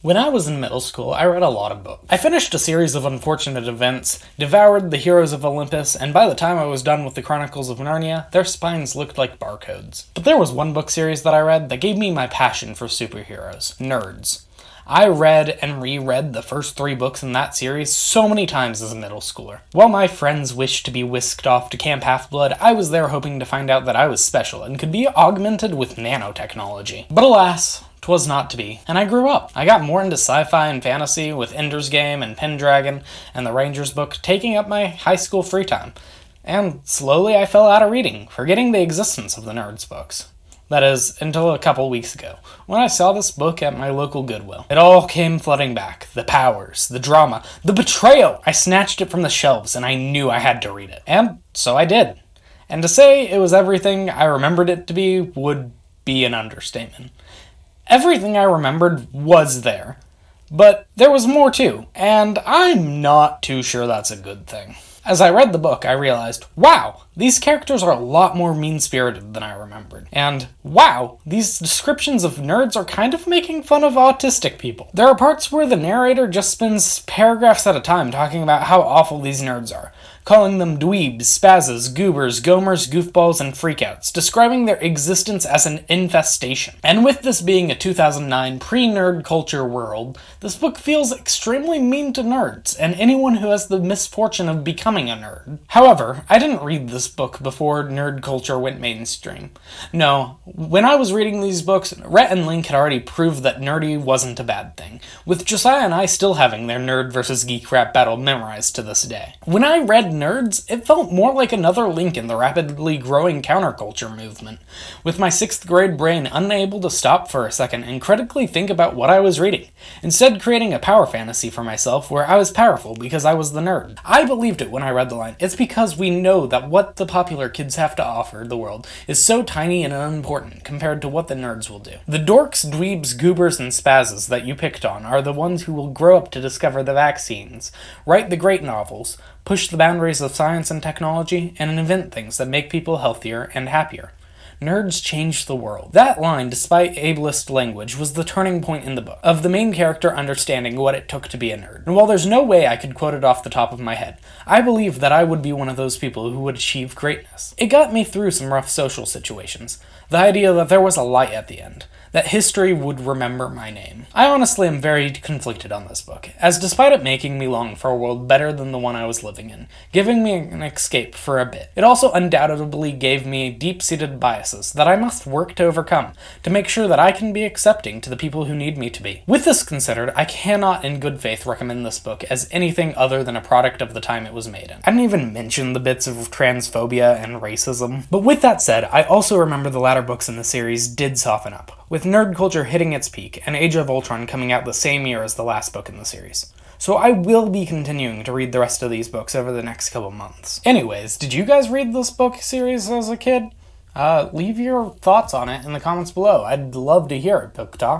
When I was in middle school, I read a lot of books. I finished a series of unfortunate events, devoured the Heroes of Olympus, and by the time I was done with the Chronicles of Narnia, their spines looked like barcodes. But there was one book series that I read that gave me my passion for superheroes: Nerds. I read and reread the first 3 books in that series so many times as a middle schooler. While my friends wished to be whisked off to Camp Half-Blood, I was there hoping to find out that I was special and could be augmented with nanotechnology. But alas, 'twas not to be, and I grew up. I got more into sci-fi and fantasy, with Ender's Game and Pendragon and the Rangers book taking up my high school free time. And slowly I fell out of reading, forgetting the existence of the Nerds books. That is, until a couple weeks ago, when I saw this book at my local Goodwill. It all came flooding back. The powers, the drama, the betrayal! I snatched it from the shelves, and I knew I had to read it. And so I did. And to say it was everything I remembered it to be would be an understatement. Everything I remembered was there, but there was more too, and I'm not too sure that's a good thing. As I read the book, I realized, wow, these characters are a lot more mean-spirited than I remembered. And wow, these descriptions of nerds are kind of making fun of autistic people. There are parts where the narrator just spends paragraphs at a time talking about how awful these nerds are, calling them dweebs, spazzes, goobers, gomers, goofballs, and freakouts, describing their existence as an infestation. And with this being a 2009 pre-nerd culture world, this book feels extremely mean to nerds, and anyone who has the misfortune of becoming a nerd. However, I didn't read this book before nerd culture went mainstream. No, when I was reading these books, Rhett and Link had already proved that nerdy wasn't a bad thing, with Josiah and I still having their nerd versus geek rap battle memorized to this day. When I read Nerds, it felt more like another link in the rapidly growing counterculture movement, with my 6th grade brain unable to stop for a second and critically think about what I was reading, instead creating a power fantasy for myself where I was powerful because I was the nerd. I believed it when I read the line, "It's because we know that what the popular kids have to offer the world is so tiny and unimportant compared to what the nerds will do. The dorks, dweebs, goobers, and spazzes that you picked on are the ones who will grow up to discover the vaccines, write the great novels, push the boundaries of science and technology, and invent things that make people healthier and happier. Nerds change the world." That line, despite ableist language, was the turning point in the book, of the main character understanding what it took to be a nerd. And while there's no way I could quote it off the top of my head, I believe that I would be one of those people who would achieve greatness. It got me through some rough social situations. The idea that there was a light at the end, that history would remember my name. I honestly am very conflicted on this book, as despite it making me long for a world better than the one I was living in, giving me an escape for a bit, it also undoubtedly gave me deep-seated biases that I must work to overcome to make sure that I can be accepting to the people who need me to be. With this considered, I cannot in good faith recommend this book as anything other than a product of the time it was made in. I didn't even mention the bits of transphobia and racism. But with that said, I also remember the latter books in the series did soften up, with nerd culture hitting its peak and Age of Ultron coming out the same year as the last book in the series. So I will be continuing to read the rest of these books over the next couple months. Anyways, did you guys read this book series as a kid? Leave your thoughts on it in the comments below. I'd love to hear it, Book Talk.